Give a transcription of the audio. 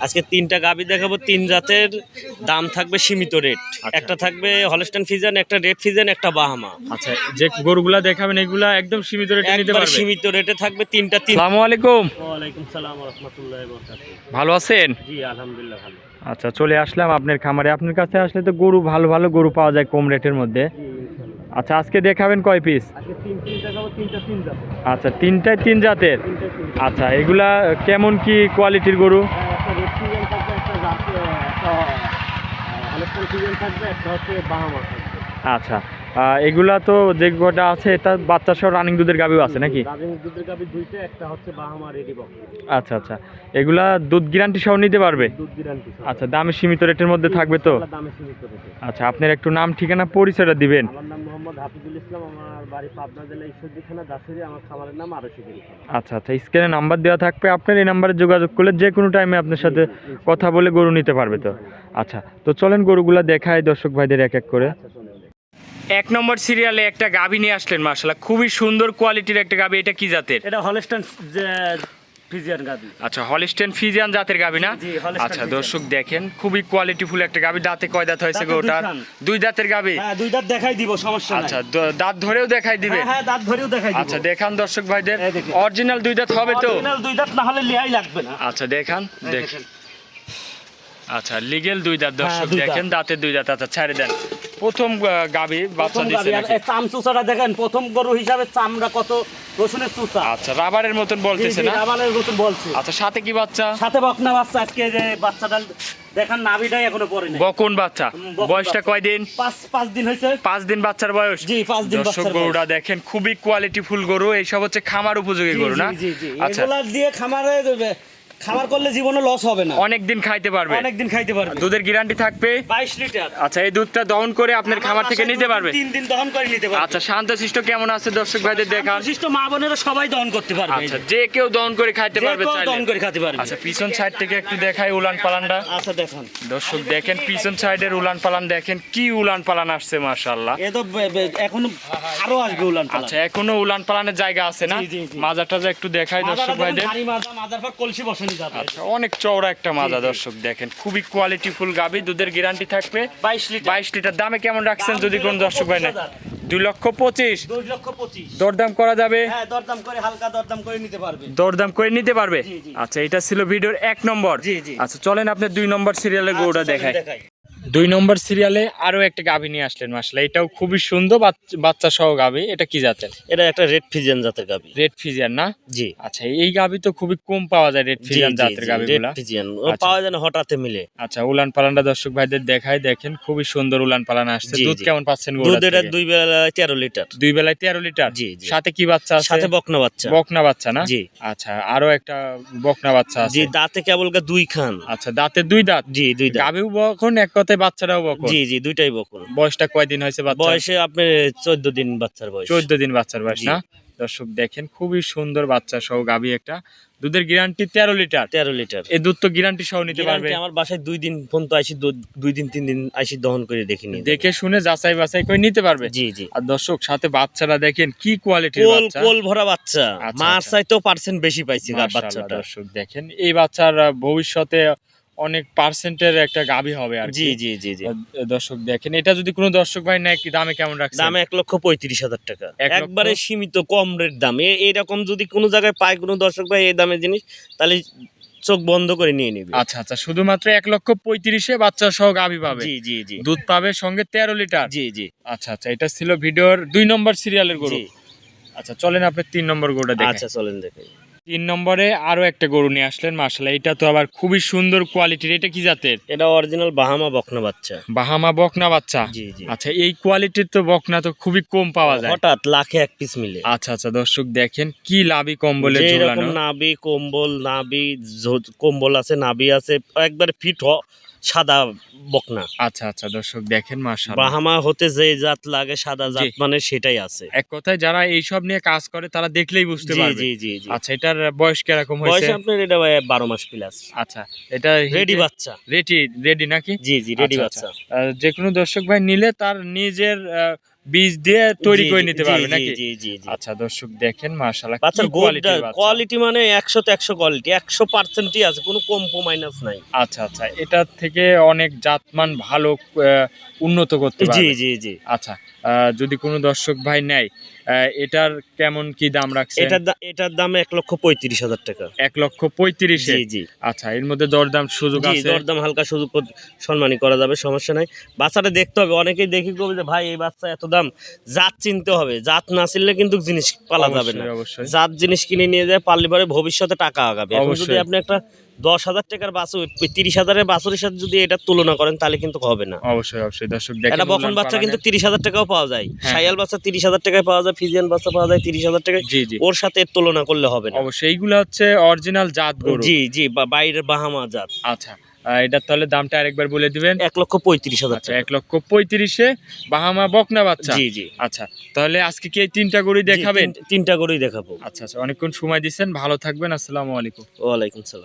আজকে তিনটা গাভী দেখাবো, তিন জাতের দাম থাকবে সীমিত রেট। একটা থাকবে হলস্টাইন ফ্রিজিয়ান, একটা রেড ফ্রিজিয়ান, একটা বাহামা। আচ্ছা, যে গরুগুলা দেখাবেন এগুলা একদম সীমিত রেটে নিতে একবারে পারবে? সীমিত রেটে থাকবে তিনটা। আসসালামু আলাইকুম। ওয়ালাইকুম সালাম ওয়া রাহমাতুল্লাহি ওয়া বারাকাতুহু। ভালো আছেন? জি আলহামদুলিল্লাহ ভালো। আচ্ছা, চলে আসলাম আপনার খামারে। আপনার কাছে আসলে তো গরু ভালো ভালো গরু পাওয়া যায় কম রেটের মধ্যে। আচ্ছা, আজকে দেখাবেন কয় পিস? আজকে তিন দেখাবো, তিনটা তিন জাতের। আচ্ছা, তিনটায় তিন জাতের। আচ্ছা, এগুলা কেমন কি কোয়ালিটির গরু? একটা রেড ফ্রিজিয়ান থাকবে, একটা একটা হলস্টাইন ফ্রিজিয়ান থাকবে, একটা হচ্ছে বাহামা থাকবে। আচ্ছা, এগুলা তো যে কটা আছে এটা বাচ্চা সহ রানিং দুধের গাভিও আছে নাকি? রানিং দুধের গাভী দুইটা, একটা হচ্ছে বাহামা রেডি বক। আচ্ছা আচ্ছা, এগুলা দুধ গ্যারান্টি সহ নিতে পারবে? দুধ গ্যারান্টি। আচ্ছা, দামে সীমিত রেটের মধ্যে থাকবে তো? দামে সীমিত রেটে। আচ্ছা, আপনার একটু নাম ঠিকানা পরিচয়টা দিবেন? আমার নাম মোহাম্মদ হাফিজুল ইসলাম, আমার বাড়ি পাবনা জেলা ঈশ্বরদী থানা দাসুরি, আমার খামারের নাম আরশিদুল। আচ্ছা আচ্ছা, স্ক্রিনে নাম্বার দেওয়া থাকবে, আপনার এই নাম্বারে যোগাযোগ করলে যে কোনো টাইমে আপনার সাথে কথা বলে গরু নিতে পারবে তো? আচ্ছা, তো চলেন গরুগুলা দেখায় দর্শক ভাইদের এক এক করে। এক নম্বর সিরিয়ালে একটা গাভী নিয়ে আসলেন, মাশাআল্লাহ খুবই সুন্দর কোয়ালিটির একটা গাভী। এটা কি জাতের? এটা হলস্টাইন ফ্রিজিয়ান গাভী। আচ্ছা, হলস্টেইন ফ্রিজিয়ান জাতের গাভী না? জি, হলস্টাইন আচ্ছা ফ্রিজিয়ান। দর্শক দেখেন, খুবই কোয়ালিটিফুল একটা গাভী। দাঁতে কয় দাঁত হয়েছে দাঁতে গোটার? দুই খান। দুই দাঁতের গাভী। হ্যাঁ, দুই দাঁত দেখাই দিব, সমস্যা নাই। আচ্ছা, দাঁত ধরেও দেখাই দিবে? হ্যাঁ, দাঁত ধরেও দেখাই দিব। আচ্ছা, দেখান দর্শক ভাইদের। এই দেখেন। অরিজিনাল দুই দাঁত হবে তো? অরিজিনাল দুই দাঁত না হলে লিয়াই লাগবে না। আচ্ছা, দেখান দেখ। দেখেন। আচ্ছা, লিগেল দুই দাঁত দর্শক দুই দাঁত। দেখেন, দাঁতের দুই দাঁত। আচ্ছা, ছাড়ে দেন। প্রথম গাভী বাচ্চা প্রথম দিছে গাভী, আর নাকি? এই চাম চুচাটা দেখেন, প্রথম গরু হিসাবে চামড়া কত রসুনের চুচা। আচ্ছা, রাবারের মতন বলতেছে না? রাবারের মতো বলছে। আচ্ছা, সাথে কি বাচ্চা? সাথে বকনা বাচ্চা। আজকে যে বাচ্চাটা দেখান, নাভিটাই এখনো পড়ে নাই। বকন বাচ্চা। বকন বয়সটা বাচ্চা। কয়দিন? পাঁচ দিন হয়েছে। 5 দিন বাচ্চার বয়স। জি, 5 দিন দর্শক বাচ্চার গরুটা বয়স। দেখেন, খুবই কোয়ালিটিফুল গরু। এইসব হচ্ছে খামার উপযোগী জি, গরু না? জি, জি। আচ্ছা, এগুলা দিয়ে খামার করলে জীবনে লস হবে না। অনেকদিন খাইতে পারবে? অনেকদিন খাইতে পারবে। দুধের গ্যারান্টি থাকবে? 22 লিটার। আচ্ছা, এই দুধটা দহন করে আপনার খামার থেকে নিতে পারবে? 3 দিন দহন করে নিতে পারবে। আচ্ছা, শান্তশিষ্ট কেমন আছে দর্শক ভাইদের দেখান। বিশিষ্ট মা বোনেরা সবাই দহন করতে পারবে। আচ্ছা, যে কেউ দহন করে খাইতে যে পারবে কেউ চাইলে? দহন করে খেতে পারবে। আচ্ছা, পিছন সাইড থেকে একটু দেখাই উলান পালানটা। আচ্ছা, দেখুন দর্শক দেখেন, পিছন সাইডের উলান পালান দেখেন, কি উলান পালান আসছে মাশাআল্লাহ। এ তো এখনো আরো আসবে উলান পালান। আচ্ছা, এখনো উলান পালানের জায়গা আছে না? জি, জি, জি। মাজাটা যে একটু দেখাই দর্শক ভাইদের। মাজার পর কলসি বসানি যাবে। আচ্ছা, অনেক চওড়া একটা মাজা দর্শক দেখেন, খুবই কোয়ালিটিফুল গাভী। দুধের গ্যারান্টি থাকবে 22 লিটার। 22 লিটার। দামে কেমন রাখছেন দাম যদি কোন দর্শক ভাই নেয়? 2,25,000। 2,25,000। দরদাম করা যাবে? হ্যাঁ, দরদাম করে, হালকা দরদাম করে নিতে পারবে। দরদাম করে নিতে পারবে? জি, জি। আচ্ছা, এটা ছিল ভিডিওর 1 নম্বর। জি, জি। আচ্ছা, চলেন আপনি 2 নম্বর সিরিয়ালে গরুটা আচ্ছা, চলেন দেখাই। দেখাই। 2 নম্বর সিরিয়ালে আরো একটা গাভী নিয়ে আসলেন মাশাআল্লাহ। এটাও খুবই সুন্দর বাচ্চা সহ গাভী। এটা কি জাতের? এটা একটা রেড ফ্রিজিয়ান জাতের গাভী। রেড ফিজিয়ান না? জি। আচ্ছা, এই গাভী তো খুবই কম পাওয়া যায়, রেড ফিজিয়ান জাতের রেড গাভীগুলা। ফ্রিজিয়ান আচ্ছা। পাওয়া যায় না, হঠাৎ মিলে। আচ্ছা, উলান পালানটা দর্শক ভাইদের দেখাই, দেখেন খুবই সুন্দর উলান পালান আসছে। জি, দুধ জি। কেমন পাচ্ছেন দুধ গরুটা এটা থেকে? 2 বেলায় 13 লিটার। 2 বেলায় 13 লিটার। জি, জি। সাথে কি বাচ্চা আছে? সাথে বকনা বাচ্চা। বকনা বাচ্চা না? জি। আচ্ছা, আরো একটা বকনা বাচ্চা আছে। জি, দাঁতে কেবল 2 খান। আচ্ছা, দাঁতে 2 দাঁত। জি, 2 দাঁত। গাভীও বকন, এক কথায় বাচ্চাটাও বকন। জি, জি, দুইটাই বকন। বয়সটা কয়দিন হয়েছে বাচ্চা? বয়সে আপনার 14 দিন বাচ্চার বয়স। 14 দিন বাচ্চার বয়স জি। না? দর্শক দেখেন, খুবই সুন্দর বাচ্চা সহ গাভী একটা। দুধের গ্যারান্টি 13 লিটার। 13 লিটার। এই দুধ তো গ্যারান্টি সহ নিতে পারবে? গ্যারান্টি আমার বাসায় 2 দিন পর্যন্ত আইসি, 2 দিন 3 দিন আইসি দহন করে দেখে নিয়ে। দেখে শুনে যাচাই বাছাই করে নিতে পারবে? জি, জি। আর দর্শক সাথে বাচ্চারা দেখেন কি কোয়ালিটির কোল বাচ্চা। কোল ভরা বাচ্চা। আচ্ছা, মার আচ্ছা। চাইতেও পার্সেন্ট বেশি পাইছি মাশাআল্লাহ, বাচ্চাটা। দর্শক দেখেন, এই বাচ্চার ভবিষ্যতে অনেক পার্সেন্টের একটা গাভী হবে আর কি। জি, জি, জি, জি। দর্শক দেখেন, এটা যদি কোনো দর্শক ভাই নেয়, কি দামে কেমন রাখছেন? দাম 1,35,000 টাকা। 1 লক্ষ? একবারে সীমিত কম রেট দাম। এইরকম যদি কোনো জায়গায় পায় কোনো দর্শক ভাই এই দামের জিনিস, তাহলে চোখ বন্ধ করে নিয়ে নিবে। আচ্ছা আচ্ছা, শুধুমাত্র 1,35,000 বাচ্চা সহ গাভী পাবে? জি, জি, জি। দুধ পাবে সঙ্গে 13 লিটার? জি, জি। আচ্ছা আচ্ছা, এটা ছিল ভিডিওর 2 নম্বর সিরিয়ালের গরু। জি। আচ্ছা, চলেন আপনি 3 নম্বর গরুটা দেখেন। আচ্ছা, চলেন দেখাই। 3 নম্বরে আরো একটা গরু নিয়ে আসলেন মাশাআল্লাহ। এটা তো আবার খুবই সুন্দর কোয়ালিটির। এটা কি জাতের? এটা অরিজিনাল বাহামা বকনা বাচ্চা। বাহামা বকনা বাচ্চা? জি, জি। আচ্ছা, এই কোয়ালিটির তো বকনা তো খুবই কম পাওয়া যায়। হঠাৎ লাখে 1 পিস মিলে। আচ্ছা আচ্ছা, দর্শক দেখেন কি লাভি কম্বলে যে ঝোলানো। এরকম নাভি কম্বল আছে, নাভি আছে, একবারে ফিট সাদা বকনা। আচ্ছা আচ্ছা, দর্শক দেখেন মাশাআল্লাহ। বাহামা হতে যে জাত লাগে সাদা জাত, জি। মানে সেটাই আছে। এক কথায় যারা এইসব নিয়ে কাজ করে তারা দেখলেই বুঝতে জি, পারবে। জি, জি, জি। আচ্ছা, এটার বয়স কিরকম বয়স হয়েছে? আপনার এটা 12 মাস প্লাস। আচ্ছা, এটা রেডি বাচ্চা। রেডি নাকি? জি, জি, রেডি আচ্ছা, বাচ্চা। যে কোনো দর্শক ভাই নিলে তার নিজের বীজ দিয়ে তৈরি জি, করে জি, নিতে জি, পারবে জি, নাকি? জি, জি, জি। আচ্ছা দর্শক দেখেন মাশাআল্লাহ, বাচ্চার কি কোয়ালিটির বাচ্চা। কোয়ালিটি মানে 100 তে 100 কোয়ালিটি, 100%ই আছে, কোনো কম্প্রোমাইজ নাই। আচ্ছা আচ্ছা, এটার থেকে অনেক জাতমান ভালো উন্নত করতে জি, পারবে। জি, জি। আচ্ছা, যদি কোনো দর্শক ভাই নেয়, এটার কেমন কি দাম রাখছেন? এটার দাম 1,35,000 টাকা। 1,35,000-এ? জি, জি। আচ্ছা, এর মধ্যে দরদাম সুযোগ জি, আছে? দরদাম হালকা সুযোগ সম্মানী করা যাবে, সমস্যা নাই। বাচ্চাটা দেখতে হবে। অনেকেই দেখি কবে যে ভাই এই বাচ্চা এত দাম, জাত চিনতে হবে। জাত না চিনলে কিন্তু জিনিস পালা যাবে না। অবশ্যই অবশ্যই জাত জিনিস কিনে নিয়ে যায় পাললে পরে ভবিষ্যতে টাকা আগাবে। এখন যদি অবশ্যই। আপনি একটা 10,000 টাকার বাছুর 30,000 এর বাছুরের সাথে যদি এটার তুলনা করেন তাহলে কিন্তু হবে না। অবশ্যই অবশ্যই দর্শক দেখেন একটা বকন উলান বাচ্চা কিন্তু পালানের। 30,000 টাকাও পাওয়া যায়। হ্যাঁ, শায়াল হ্যাঁ। বাচ্চা 30,000 টাকায় পাওয়া যায়, ফিজিয়ান বাচ্চা পাওয়া যায় 30,000 টাকায়। জি জি, ওর সাথে এর তুলনা করলে হবে না। অবশ্যই এইগুলা হচ্ছে অরিজিনাল জাত গরু। জি, জি, বাইরের বাহামা জাত। আচ্ছা, এটার তাহলে দামটা আরেকবার বলে দিবেন। 1,35,000 আচ্ছা, টাকা। 1,35,000-এ বাহামা বকনা বাচ্চা। জি, জি। আচ্ছা, তাহলে আজকে কি এই 3টা গরুই জি, দেখাবেন? তিনটা করেই দেখাবো। আচ্ছা আচ্ছা, অনেকক্ষণ সময় দিচ্ছেন, ভালো থাকবেন, আসসালামু আলাইকুম। ওয়ালাইকুম সালাম।